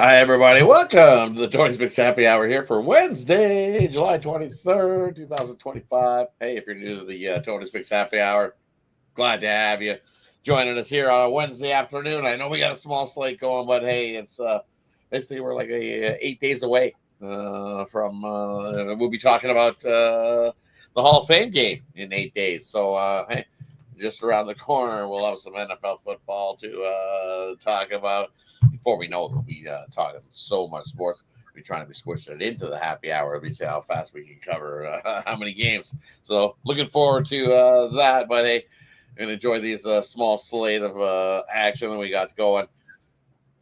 Hi, everybody. Welcome to the Tony's Mix Happy Hour here for Wednesday, July 23rd, 2025. Hey, if you're new to the Tony's Mix Happy Hour, glad to have you joining us here on a Wednesday afternoon. I know we got a small slate going, but hey, it's basically we're like 8 days away from we'll be talking about the Hall of Fame game in 8 days. So, hey, just around the corner, we'll have some NFL football to talk about. Before we know it, we'll be talking so much sports. We're trying to be squishing it into the happy hour. We see how fast we can cover how many games. So looking forward to that. But hey, I'm going to enjoy these small slate of action that we got going.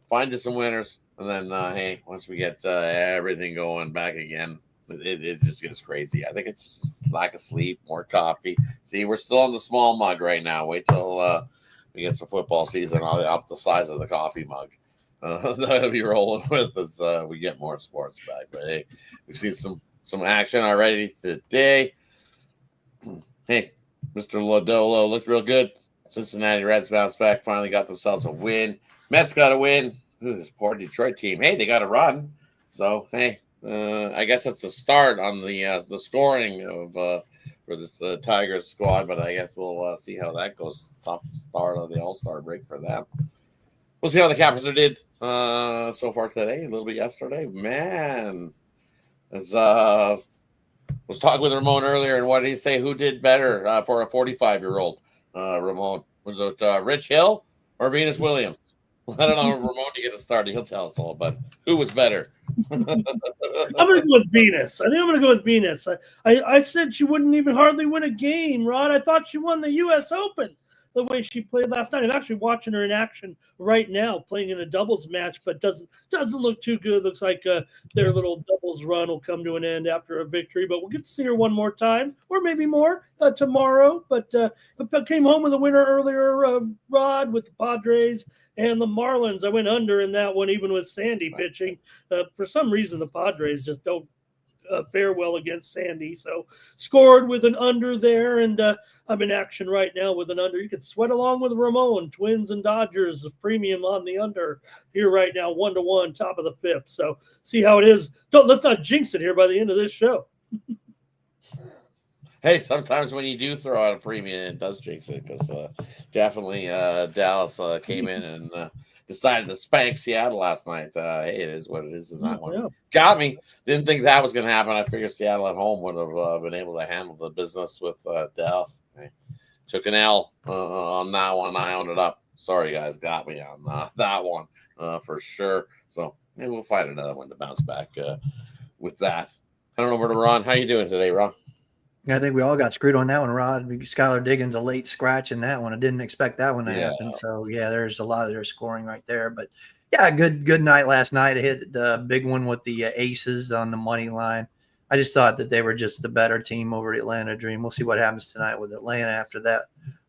Find us some winners. And then, hey, once we get everything going back again, it just gets crazy. I think it's just lack of sleep, more coffee. See, we're still on the small mug right now. Wait till we get some football season up the size of the coffee mug. That'll be rolling with as we get more sports back. But hey, we've seen some action already today. Hey, Mr. Lodolo looked real good. Cincinnati Reds bounced back, finally got themselves a win. Mets got a win. This poor Detroit team. Hey, they got a run. So hey, I guess that's the start on the scoring of for this Tigers squad. But I guess we'll see how that goes. Tough start of the All-Star break for them. We'll see how the Capitals did so far today, a little bit yesterday. Man, as was talking with Ramon earlier, and what did he say? Who did better for a 45-year-old? Ramon, was it Rich Hill or Venus Williams? I don't know. Ramon, to get a start, he'll tell us all. But who was better? I'm going to go with Venus. I think I'm going to go with Venus. I said she wouldn't even hardly win a game, Rod. I thought she won the U.S. Open the way she played last night. I'm actually watching her in action right now, playing in a doubles match, but doesn't look too good. Looks like their little doubles run will come to an end after a victory, but we'll get to see her one more time, or maybe more tomorrow. But came home with a winner earlier, Rod, with the Padres and the Marlins. I went under in that one, even with Sandy pitching. For some reason, the Padres just don't fare well against Sandy. So scored with an under there, and I'm in action right now with an under. You can sweat along with Ramon, Twins and Dodgers, the premium on the under here right now, 1-1, top of the fifth. So see how it is. Let's not jinx it here by the end of this show. Hey, sometimes when you do throw out a premium, it does jinx it because definitely Dallas came in and decided to spank Seattle last night. Hey, it is what it is in that one. Yeah. Got me. Didn't think that was going to happen. I figured Seattle at home would have been able to handle the business with Dallas. Hey, took an L on that one. I owned it up. Sorry, guys. Got me on that one for sure. So maybe we'll find another one to bounce back with that. I don't know where to Ron. How you doing today, Ron? I think we all got screwed on that one, Rod. Skylar Diggins, a late scratch in that one. I didn't expect that one to happen. So, yeah, there's a lot of their scoring right there. But, yeah, good night last night. I hit the big one with the Aces on the money line. I just thought that they were just the better team over the Atlanta Dream. We'll see what happens tonight with Atlanta after that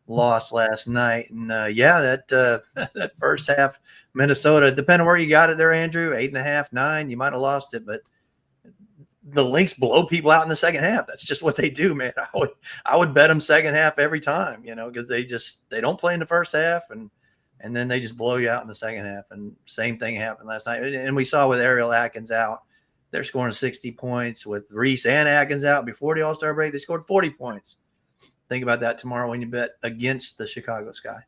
loss last night. And, that first half, Minnesota, depending on where you got it there, Andrew, 8.5, 9, you might have lost it. But the Lynx blow people out in the second half. That's just what they do, man. I would bet them second half every time, because they don't play in the first half and then they just blow you out in the second half. And same thing happened last night. And we saw with Ariel Atkins out, they're scoring 60 points. With Reese and Atkins out before the All-Star break, they scored 40 points. Think about that tomorrow when you bet against the Chicago Sky.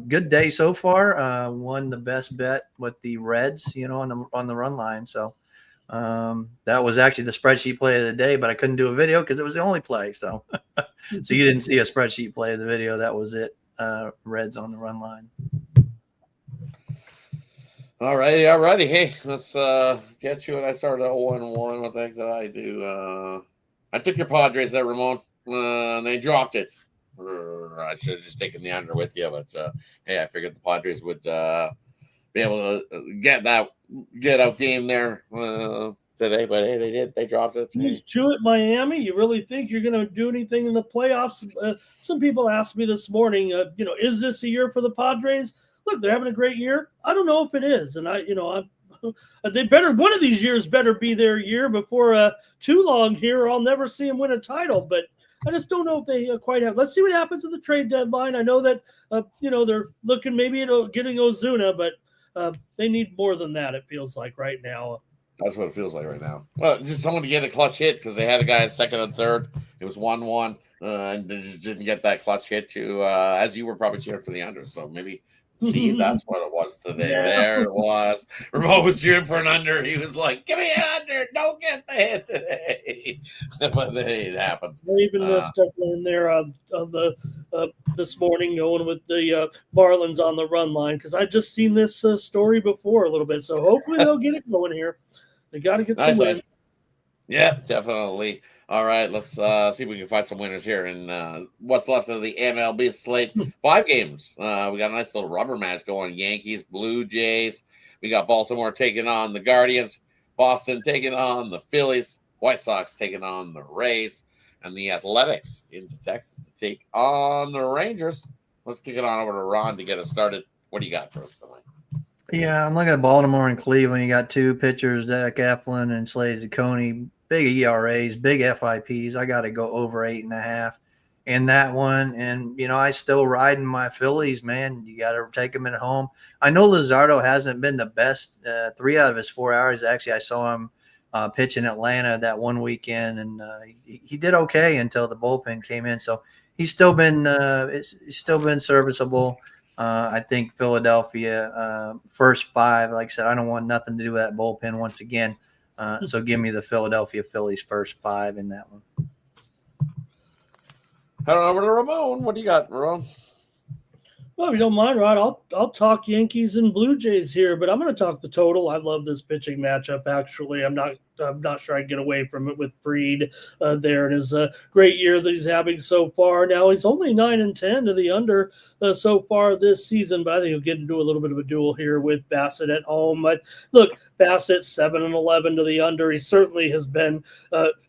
Good day so far. Won the best bet with the Reds, on the run line. So that was actually the spreadsheet play of the day, but I couldn't do a video because it was the only play. So so you didn't see a spreadsheet play of the video. That was it. Reds on the run line. All righty. Hey, let's get you. And I started 0-1. What the heck did I do? I took your Padres there, Ramon. They dropped it. I should have just taken the under with you, but hey, I figured the Padres would be able to get out game there today, but hey, they did. They dropped it. He's to it, Miami. You really think you're going to do anything in the playoffs? Some people asked me this morning, is this a year for the Padres? Look, they're having a great year. I don't know if it is, and they better, one of these years better be their year before too long here, or I'll never see them win a title. But I just don't know if they quite have. Let's see what happens at the trade deadline. I know that they're looking maybe at getting Ozuna, but They need more than that, it feels like right now. That's what it feels like right now. Well, just someone to get a clutch hit because they had a guy at second and third. It was 1-1, and they just didn't get that clutch hit to, as you were probably cheering for the under. So maybe, see, that's what it was today. Yeah. There it was. Ramon was cheering for an under. He was like, give me an under. Don't get the hit today. But hey, it happens. Even stuff in there on the this morning going with the Marlins on the run line because I just seen this story before a little bit. So hopefully they'll get it going here. They got to get some wins. Nice. Yeah, definitely. All right, let's see if we can find some winners here. And what's left of the MLB slate? 5 games. We got a nice little rubber match going. Yankees, Blue Jays. We got Baltimore taking on the Guardians. Boston taking on the Phillies. White Sox taking on the Rays. And the Athletics into Texas to take on the Rangers. Let's kick it on over to Ron to get us started. What do you got for us tonight? Yeah, I'm looking at Baltimore and Cleveland. You got 2 pitchers, Zach Eflin and Slade Zacconi, big ERAs, big FIPs. I got to go over 8.5 in that one. And, I still riding my Phillies, man. You got to take them at home. I know Luzardo hasn't been the best. 3 out of his 4 hours, actually, I saw him pitch in Atlanta that one weekend, and he did okay until the bullpen came in. So he's still been serviceable. I think Philadelphia first 5. Like I said, I don't want nothing to do with that bullpen once again. So give me the Philadelphia Phillies first 5 in that one. Head on over to Ramon. What do you got, Ramon? Well, if you don't mind, Rod, I'll talk Yankees and Blue Jays here, but I'm going to talk the total. I love this pitching matchup. Actually, I'm not sure I can get away from it with Fried there. It is a great year that he's having so far. Now he's only 9-10 to the under so far this season, but I think he'll get into a little bit of a duel here with Bassett at home. But look, Bassett 7-11 to the under. He certainly has been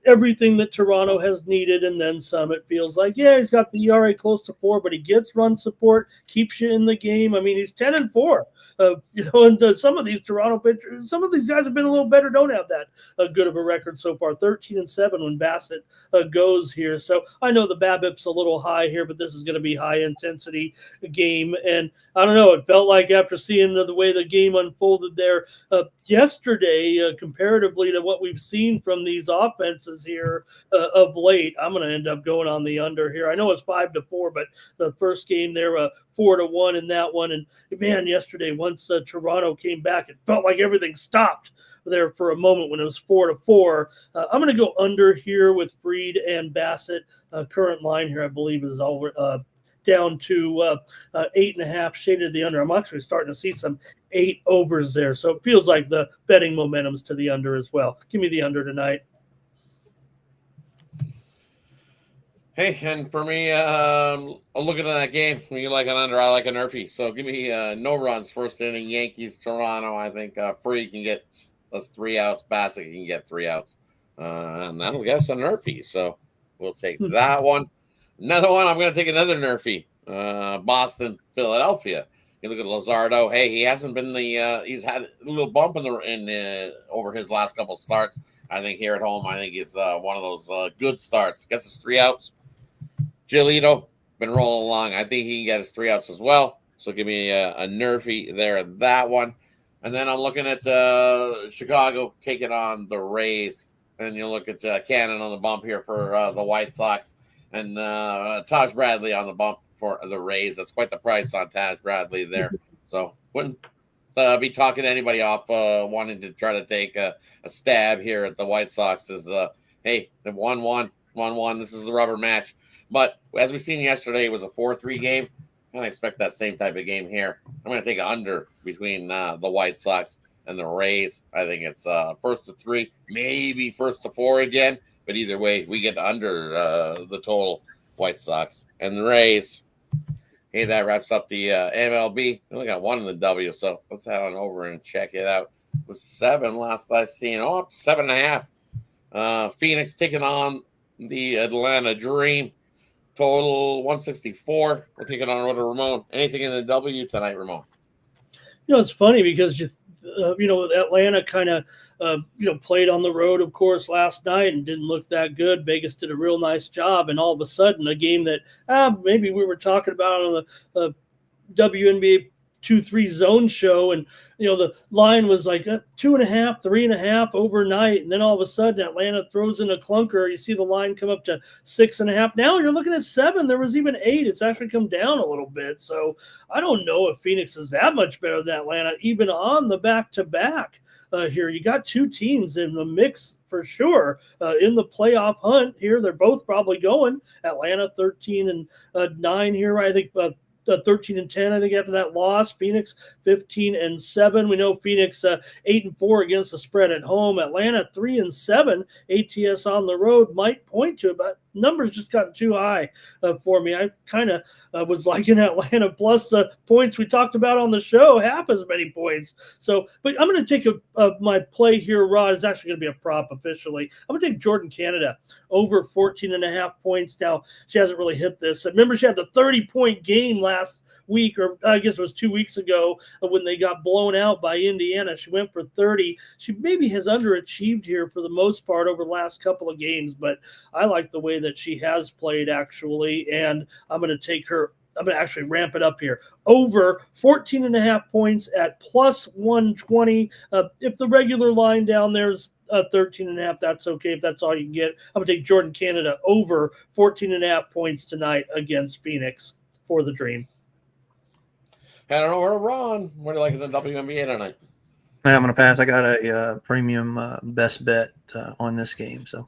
everything that Toronto has needed, and then some. It feels like, yeah, he's got the ERA close to 4, but he gets run support, keeps you in the game. I mean, he's 10-4. And some of these Toronto pitchers, some of these guys have been a little better, don't have that good of a record so far. 13-7 when Bassett goes here. So I know the BABIP's a little high here, but this is going to be high intensity game. And I don't know, it felt like after seeing the way the game unfolded there yesterday, comparatively to what we've seen from these offenses here of late, I'm going to end up going on the under here. I know it's 5-4, but the first game there, 4-1 in that one. And man, yesterday, once Toronto came back, it felt like everything stopped there for a moment when it was 4-4. I'm going to go under here with Fried and Bassett. Current line here, I believe, is all down to 8.5, shaded the under. I'm actually starting to see some 8 overs there. So it feels like the betting momentum's to the under as well. Give me the under tonight. Hey, and for me, looking at that game, you like an under, I like an Murphy. So give me no runs, first inning, Yankees, Toronto. I think Free can get us 3 outs, Bassett can get 3 outs. And that'll get us a Murphy. So we'll take that one. Another one, I'm going to take another Murphy. Boston, Philadelphia. You look at Luzardo. Hey, he hasn't been he's had a little bump in over his last couple starts. I think here at home, I think he's one of those good starts. Gets us 3 outs. Giolito, been rolling along. I think he can get his 3 outs as well. So give me a Murphy there at that one. And then I'm looking at Chicago taking on the Rays. And you look at Cannon on the bump here for the White Sox. And Taj Bradley on the bump for the Rays. That's quite the price on Taj Bradley there. So wouldn't be talking to anybody off wanting to try to take a stab here at the White Sox. Is hey, the 1-1. This is the rubber match. But as we seen yesterday, it was a 4-3 game. I expect that same type of game here. I'm going to take an under between the White Sox and the Rays. I think it's first to 3, maybe first to 4 again. But either way, we get under the total White Sox and the Rays. Hey, that wraps up the MLB. We only got 1 in the W, so let's head on over and check it out. It was 7 last I seen. Oh, up to 7.5. Phoenix taking on the Atlanta Dream. Total 164. We're taking on over to Ramon. Anything in the W tonight, Ramon? It's funny because Atlanta kind of played on the road, of course, last night and didn't look that good. Vegas did a real nice job, and all of a sudden, a game that maybe we were talking about on the WNBA 2-3 zone show, and the line was like 2.5, 3.5 overnight, and then all of a sudden Atlanta throws in a clunker. You see the line come up to 6.5. Now you're looking at 7. There was even 8. It's actually come down a little bit. So I don't know if Phoenix is that much better than Atlanta, even on the back-to-back. Here you got two teams in the mix for sure in the playoff hunt here. They're both probably going. Atlanta 13-9 here, I think. 13-10, I think, after that loss. Phoenix 15-7. We know Phoenix 8-4 against the spread at home. Atlanta 3-7. ATS on the road might point to it, but numbers just gotten too high for me. I kind of was liking Atlanta plus the points we talked about on the show, half as many points. So, but I'm going to take my play here, Rod. It's actually going to be a prop officially. I'm going to take Jordan Canada over 14.5 points. Now, she hasn't really hit this. Remember, she had the 30-point game last week, or I guess it was 2 weeks ago when they got blown out by Indiana. She went for 30. She maybe has underachieved here for the most part over the last couple of games, but I like the way that she has played actually, and I'm going to take her. I'm going to actually ramp it up here. Over 14.5 points at plus 120. If the regular line down there's 13.5, that's okay. If that's all you can get, I'm going to take Jordan Canada over 14.5 points tonight against Phoenix for the Dream. Heading over to Ron. What do you like in the WNBA tonight? I'm going to pass. I got a premium best bet on this game. So,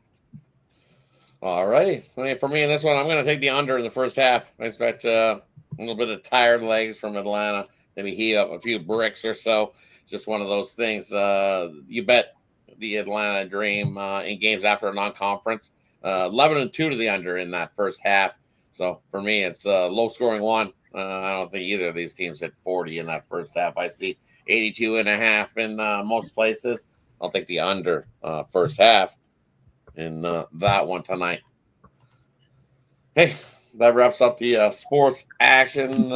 all righty. For me in this one, I'm going to take the under in the first half. I expect a little bit of tired legs from Atlanta. Maybe heat up a few bricks or so. It's just one of those things. You bet the Atlanta Dream in games after a non-conference. 11-2 to the under in that first half. So for me, it's a low-scoring one. I don't think either of these teams hit 40 in that first half. I see 82.5 in most places. I'll take the under first half in that one tonight. Hey, that wraps up the sports action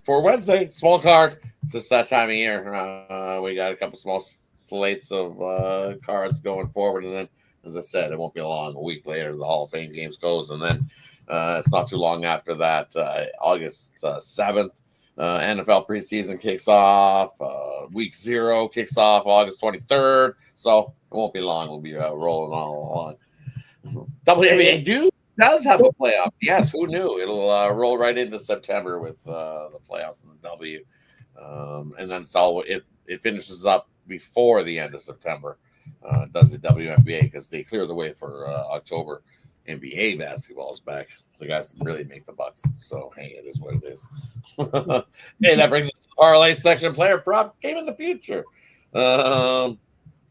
for Wednesday. Small card. It's just that time of year. We got a couple small slates of cards going forward. And then, as I said, it won't be long. A week later, the Hall of Fame games goes. And then it's not too long after that, August 7th. NFL preseason kicks off. Week 0 kicks off August 23rd. So it won't be long. We'll be rolling all along. WNBA does have a playoff. Yes, who knew? It'll roll right into September with the playoffs and the W. And then it finishes up before the end of September. Does the WNBA because they clear the way for October. NBA basketball is back. The guys really make the bucks. So, hey, it is what it is. Hey, that brings us to the Parlay section. Player prop game in the future.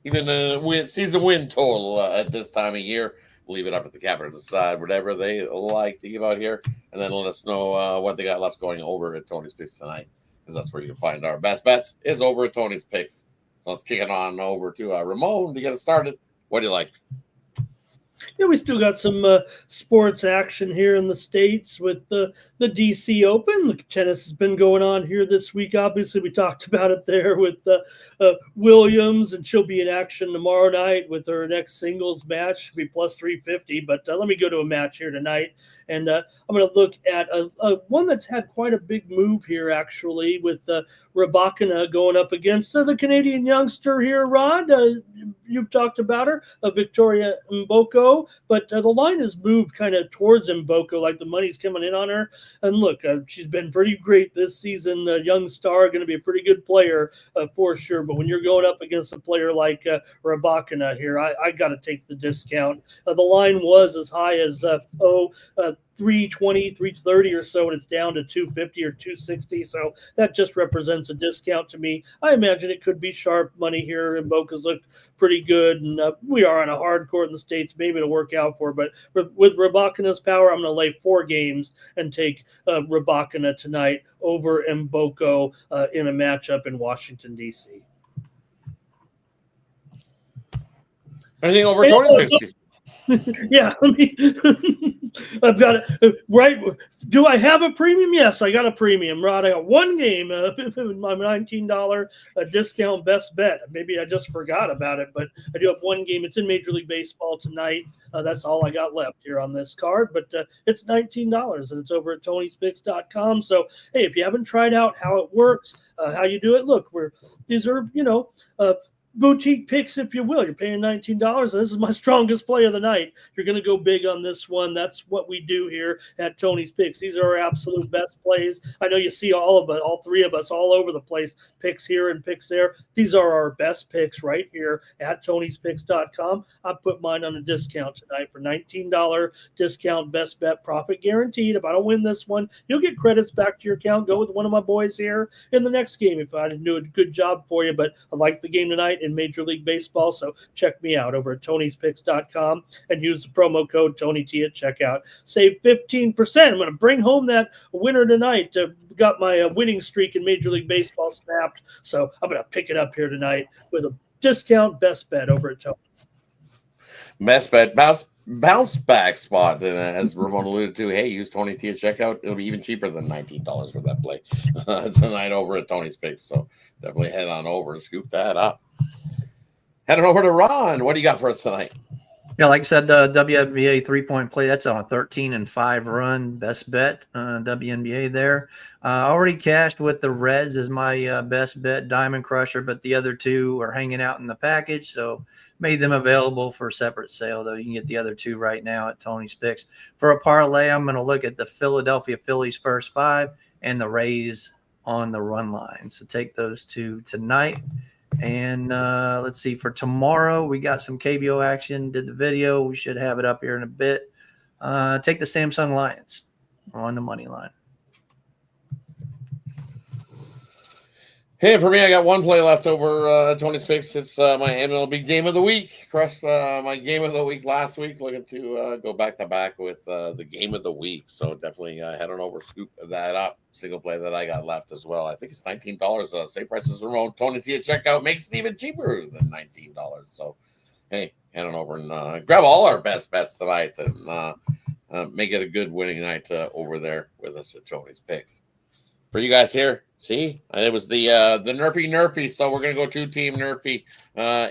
Even season win total at this time of year. We'll leave it up to the capper to decide whatever they like to give out here. And then let us know what they got left going over at Tony's Picks tonight. Because that's where you can find our best bets is over at Tony's Picks. So let's kick it on over to Ramon to get it started. What do you like? Yeah, we still got some sports action here in the States with the DC Open. The tennis has been going on here this week. Obviously, we talked about it there with Williams, and she'll be in action tomorrow night with her next singles match. She'll be plus 350. But let me go to a match here tonight. And I'm going to look at one that's had quite a big move here, actually, with Rybakina going up against the Canadian youngster here, Rod. You've talked about her, Victoria Mboko, but the line has moved kind of towards Mboko, like the money's coming in on her. And look, she's been pretty great this season. Young star, going to be a pretty good player for sure. But when you're going up against a player like Rybakina here, I got to take the discount. The line was as high as 320, 330 or so, and it's down to 250 or 260. So that just represents a discount to me. I imagine it could be sharp money here, and Boca's looked pretty good. And we are on a hard court in the States. Maybe it'll work out for her. But with Rybakina's power, I'm going to lay 4 games and take Rybakina tonight over Mboko in a matchup in Washington, D.C. Anything over Tony's Picks? Yeah, I've got it right. Do I have a premium? Yes, I got a premium, Rod. I got one game, my $19 discount best bet. Maybe I just forgot about it, but I do have one game. It's in Major League Baseball tonight. That's all I got left here on this card, but it's $19 and it's over at Tony'sPicks.com. So, hey, if you haven't tried out how it works, how you do it, look, these are, boutique picks, if you will. You're paying $19. This is my strongest play of the night. You're going to go big on this one. That's what we do here at Tony's Picks. These are our absolute best plays. I know you see all three of us all over the place, picks here and picks there. These are our best picks right here at Tony'sPicks.com. I put mine on a discount tonight for $19 discount, best bet, profit guaranteed. If I don't win this one, you'll get credits back to your account. Go with one of my boys here in the next game if I didn't do a good job for you. But I like the game tonight in Major League Baseball, so check me out over at Tony'sPicks.com and use the promo code TonyT at checkout. Save 15%. I'm going to bring home that winner tonight. Got my winning streak in Major League Baseball snapped, so I'm going to pick it up here tonight with a discount best bet over at Tony. Best bet bounce back spot, and as Ramon alluded to, hey, use Tony T at checkout. It'll be even cheaper than $19 for that play tonight over at Tony's Picks. So definitely head on over and scoop that up. Heading over to Ron. What do you got for us tonight? Yeah, like I said, WNBA 3-point play. That's on a 13-5 run. Best bet, WNBA there. Already cashed with the Reds as my best bet, Diamond Crusher, but the other two are hanging out in the package, so made them available for separate sale, though. You can get the other two right now at Tony's Picks. For a parlay, I'm going to look at the Philadelphia Phillies first five and the Rays on the run line. So take those two tonight. And let's see, for tomorrow, we got some KBO action, did the video. We should have it up here in a bit. Take the Samsung Lions on the money line. Hey, for me, I got one play left over Tony's Picks. It's my MLB game of the week. Crushed my game of the week last week. Looking to go back-to-back with the game of the week. So definitely head on over, scoop that up. Single play that I got left as well. I think it's $19. Same price as Ramon. Tony T at checkout makes it even cheaper than $19. So, hey, head on over and grab all our best bets tonight and make it a good winning night over there with us at Tony's Picks. For you guys here, see, it was the Nerfy. So we're gonna go two-team Nerfy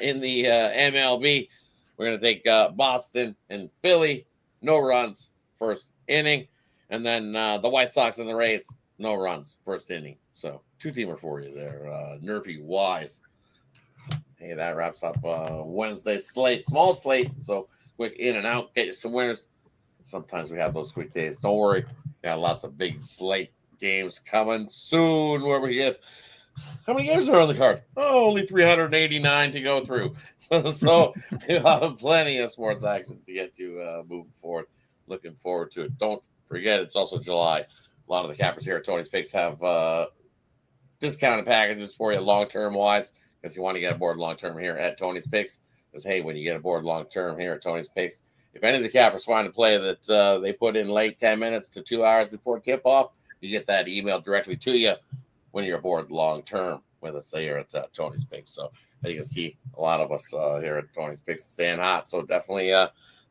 in the MLB. We're gonna take Boston and Philly, no runs first inning, and then the White Sox and the Rays, no runs first inning. So two-teamer for you there, Nerfy wise. Hey, that wraps up Wednesday slate, small slate. So quick in and out, get you some winners. Sometimes we have those quick days. Don't worry, got lots of big slate games coming soon where we get how many games are on the card? Oh, only 389 to go through. So we'll have plenty of sports action to get to moving forward. Looking forward to it. Don't forget, it's also July. A lot of the cappers here at Tony's Picks have discounted packages for you long-term wise because you want to get aboard long-term here at Tony's Picks. Because, hey, when you get aboard long-term here at Tony's Picks, if any of the cappers find a play that they put in late 10 minutes to 2 hours before tip-off, you get that email directly to you when you're aboard long-term with us here at Tony's Picks. So as you can see, a lot of us here at Tony's Picks staying hot. So definitely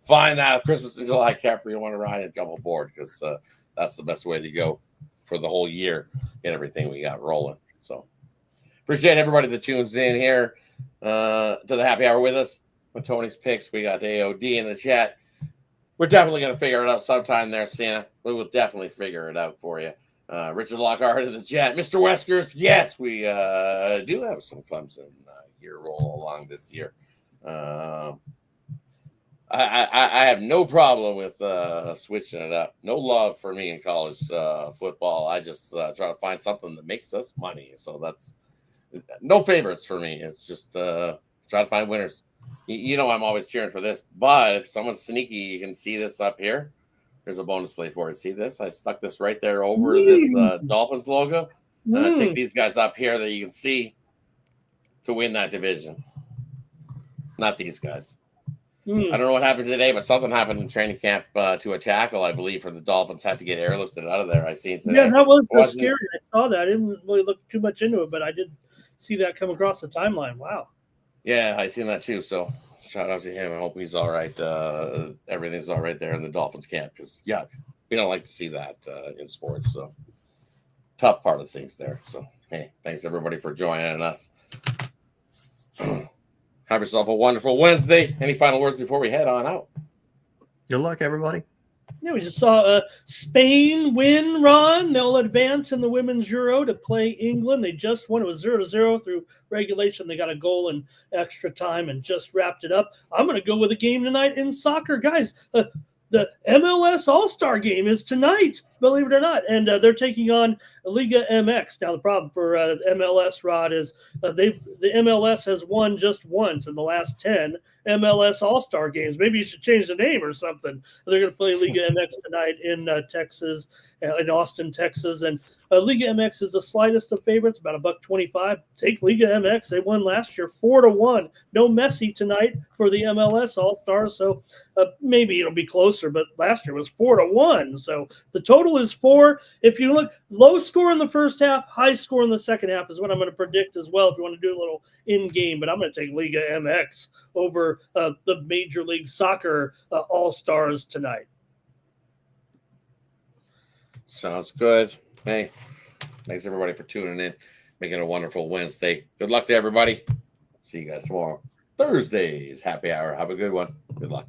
find that Christmas and July capper you want to ride and jump aboard because that's the best way to go for the whole year. Get everything we got rolling. So appreciate everybody that tunes in here to the happy hour with us with Tony's Picks. We got AOD in the chat. We're definitely going to figure it out sometime there, Santa. We will definitely figure it out for you. Richard Lockhart in the chat. Mr. Weskers, yes, we do have some Clemson gear roll along this year. I have no problem with switching it up. No love for me in college football. I just try to find something that makes us money. So that's no favorites for me. It's just try to find winners. You know I'm always cheering for this, but if someone's sneaky, you can see this up here. There's a bonus play for it. See this? I stuck this right there over this Dolphins logo. Take these guys up here that you can see to win that division. Not these guys. I don't know what happened today, but something happened in training camp to a tackle, I believe, for the Dolphins. Had to get airlifted out of there. I seen today. Yeah, that was scary. I saw that. I didn't really look too much into it, but I did see that come across the timeline. Wow. Yeah, I seen that too. So Shout out to him. I hope he's all right. Everything's all right there in the Dolphins camp because, yuck, we don't like to see that in sports. So, tough part of things there. So, hey, thanks everybody for joining us. Have yourself a wonderful Wednesday. Any final words before we head on out? Good luck, everybody. Yeah, we just saw Spain win, Ron. They'll advance in the Women's Euro to play England. They just won. It was 0-0 through regulation. They got a goal in extra time and just wrapped it up. I'm going to go with a game tonight in soccer. Guys, the MLS All-Star game is tonight, believe it or not. And they're taking on Liga MX. Now, the problem for MLS, Rod, is the MLS has won just once in the last 10 MLS All-Star games. Maybe you should change the name or something. They're going to play Liga MX tonight in Texas, in Austin, Texas. And Liga MX is the slightest of favorites, about $1.25. Take Liga MX. They won last year 4-1. No Messi tonight for the MLS All-Stars, so maybe it'll be closer, but last year was 4-1. So the total is 4. If you look, low score in the first half, high score in the second half is what I'm going to predict as well if you want to do a little in-game, but I'm going to take Liga MX over the Major League Soccer All-Stars tonight. Sounds good. Hey, thanks everybody for tuning in. Making a wonderful Wednesday. Good luck to everybody. See you guys tomorrow. Thursday's happy hour. Have a good one. Good luck.